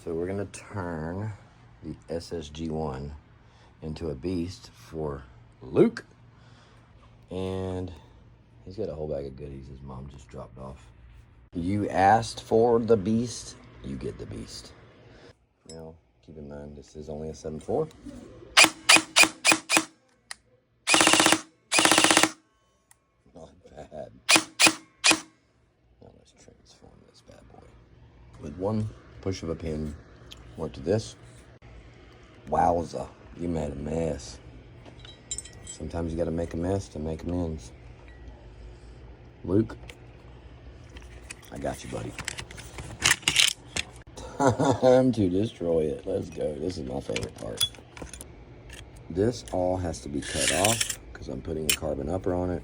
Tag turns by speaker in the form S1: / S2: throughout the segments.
S1: So we're gonna turn the SSG1 into a beast for Luke. And he's got a whole bag of goodies his mom just dropped off. You asked for the beast, you get the beast. Now, keep in mind, this is only a 7.4. Not bad. Now let's transform this bad boy. With one push of a pin, went to this. Wowza, you made a mess. Sometimes you gotta make a mess to make amends. Luke, I got you, buddy. Time to destroy it. Let's go. This is my favorite part. This all has to be cut off because I'm putting a carbon upper on it.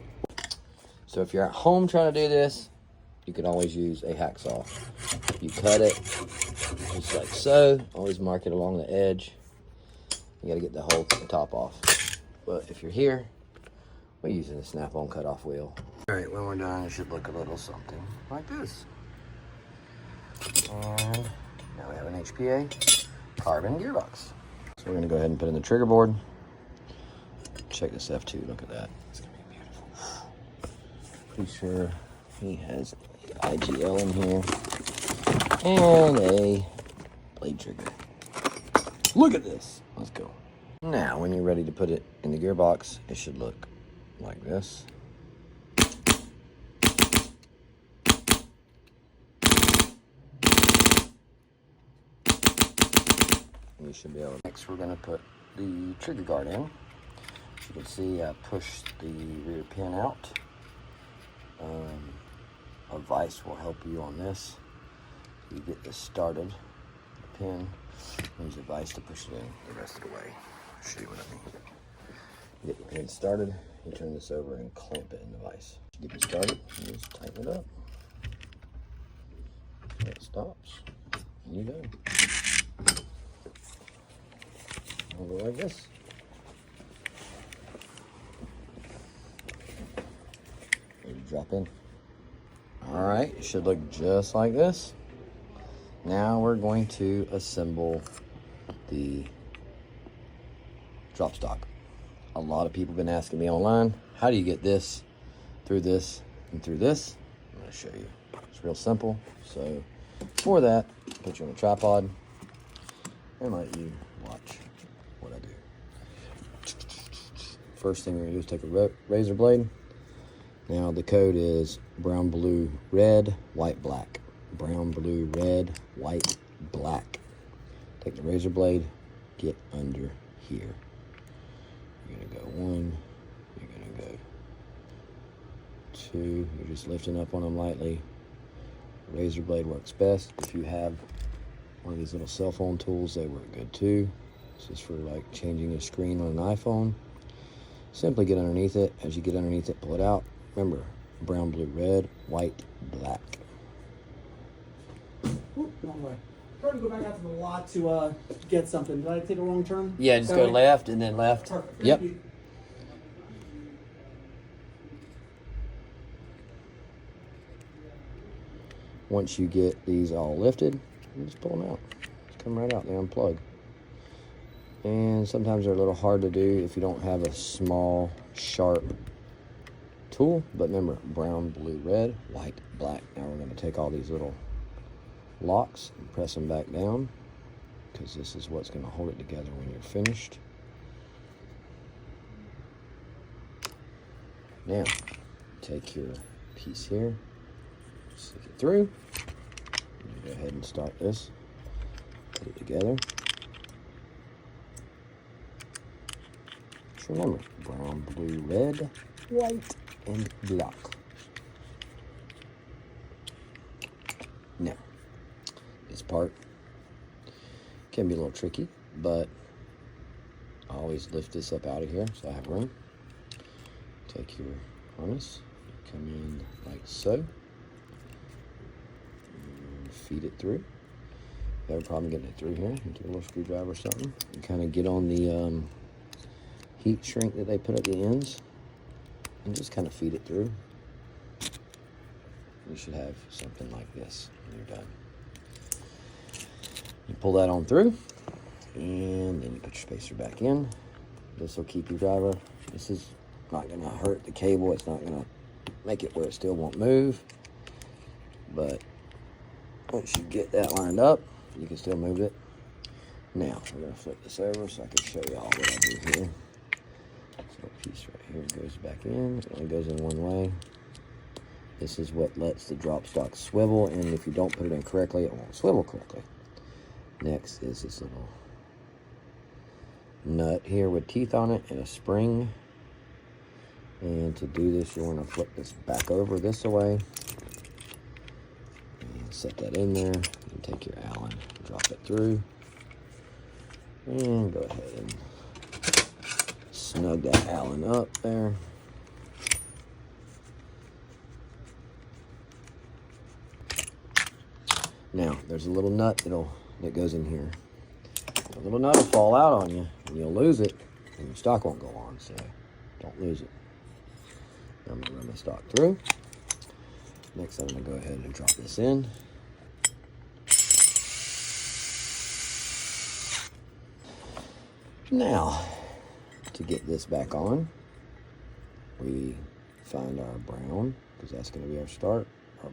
S1: So if you're at home trying to do this, you can always use a hacksaw. You cut it just like so. Always mark it along the edge. You gotta get the whole top off. But if you're here, we're using a snap-on cut-off wheel. All right, when we're done, it should look a little something like this. And now we have an HPA carbon gearbox. So we're gonna go ahead and put in the trigger board. Check this F2, look at that. It's gonna be beautiful. Pretty sure he has IGL in here and a blade trigger. Look at this, let's go. Now, when you're ready to put it in the gearbox, it should look like this. You should be able to. Next, we're gonna put the trigger guard in. As you can see, I pushed the rear pin out. A vise will help you on this. You get this started, the pin, use a vise to push it in the rest of the way. I'll show you what I mean. You get the pin started, you turn this over and clamp it in the vise. To get it started, you just tighten it up. So it stops, and you go. I'll go like this. Ready to drop in. All right, it should look just like this. Now we're going to assemble the drop stock. A lot of people have been asking me online, how do you get this, and through this? I'm gonna show you. It's real simple. So for that, put you on a tripod and let you watch what I do. First thing we're gonna do is take a razor blade. Now the code is brown, blue, red, white, black. Brown, blue, red, white, black. Take the razor blade, get under here. You're gonna go 1, you're gonna go 2, you're just lifting up on them lightly. Razor blade works best. If you have one of these little cell phone tools, they work good too. This is for like changing a screen on an iPhone. Simply get underneath it. As you get underneath it, pull it out. Remember, brown, blue, red, white, black.
S2: Oop, wrong way. Trying to go back out to the lot to get something. Did I take a wrong turn?
S1: Yeah, just go left and then left.
S2: Perfect.
S1: Yep.
S2: Thank you.
S1: Once you get these all lifted, you just pull them out. Just come right out, they unplug. And sometimes they're a little hard to do if you don't have a small, sharp tool. But remember, brown, blue, red, white, black. Now we're going to take all these little locks and press them back down, because this is what's going to hold it together when you're finished. Now, take your piece here, stick it through. Go ahead and start this. Put it together. Just remember, brown, blue, red, white, and black. Now, this part can be a little tricky, but I always lift this up out of here so I have room. Take your harness, come in like so, and feed it through. If you have a problem getting it through here, you take a little screwdriver or something, and kind of get on the heat shrink that they put at the ends, and just kind of feed it through. You should have something like this when you're done. You pull that on through, and then you put your spacer back in. This will keep your driver. This is not going to hurt the cable. It's not going to make it where it still won't move. But once you get that lined up, you can still move it. Now, we're going to flip this over so I can show y'all what I do here. So a piece right here goes back in. It only goes in one way. This is what lets the drop stock swivel, and if you don't put it in correctly, it won't swivel correctly. Next is this little nut here with teeth on it and a spring. And to do this, you want to flip this back over this way. And set that in there. And take your Allen, drop it through. And go ahead and snug that Allen up there. Now, there's a little nut that goes in here. The little nut will fall out on you, and you'll lose it, and your stock won't go on, so don't lose it. Now I'm going to run my stock through. Next, I'm going to go ahead and drop this in. Now, to get this back on, we find our brown, because that's going to be our start. Our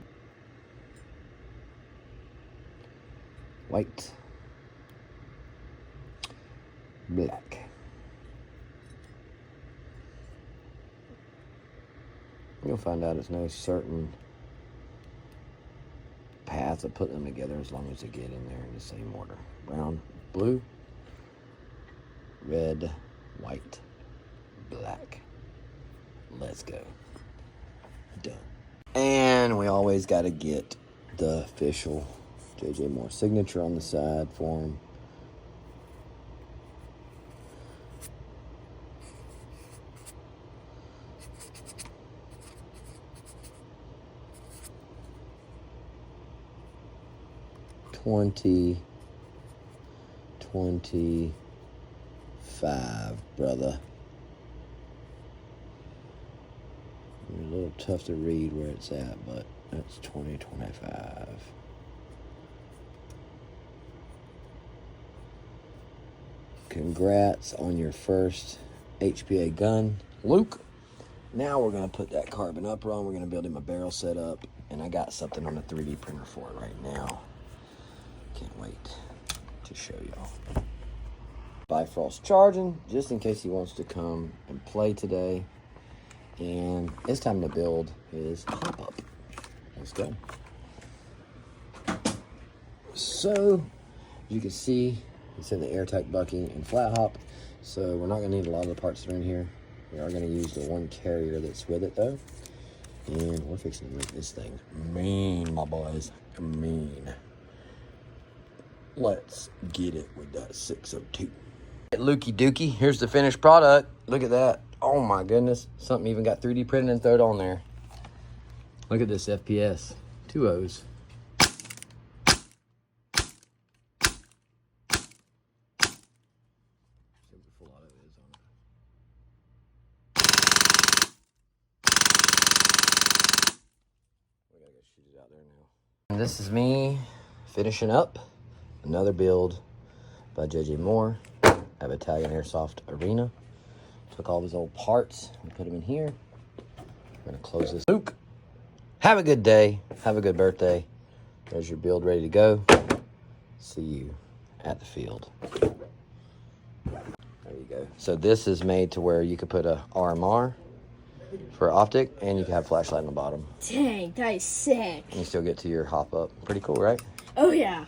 S1: white, black. You'll find out it's no certain path of putting them together as long as they get in there in the same order. Brown, blue, red, white, black. Let's go. Done. And we always got to get the official J.J. Moore signature on the side for him. $20.25, brother. A little tough to read where it's at, but that's $20.25. Congrats on your first HPA gun, Luke. Now we're going to put that carbon upper on. We're going to build him a barrel setup, and I got something on the 3D printer for it right now. Can't wait to show y'all. Bifrost charging, just in case he wants to come and play today. And it's time to build his hop-up. Let's go. So, as you can see, it's in the airtight bucking and flat hop. So we're not going to need a lot of the parts that are in here. We are going to use the one carrier that's with it, though. And we're fixing to make this thing mean, my boys. Mean. Let's get it with that 602. Lukey Dookie, here's the finished product. Look at that. Oh my goodness. Something even got 3D printed and thrown on there. Look at this FPS. 2 O's. And this is me finishing up another build by J.J. Moore at Italian Airsoft Arena. Took all of his old parts and put them in here. We're gonna close this. Luke, have a good day. Have a good birthday. There's your build ready to go. See you at the field. There you go. So this is made to where you could put a RMR for optic, and you can have flashlight on the bottom.
S3: Dang, that is sick.
S1: And you still get to your hop up. Pretty cool, right?
S3: Oh yeah.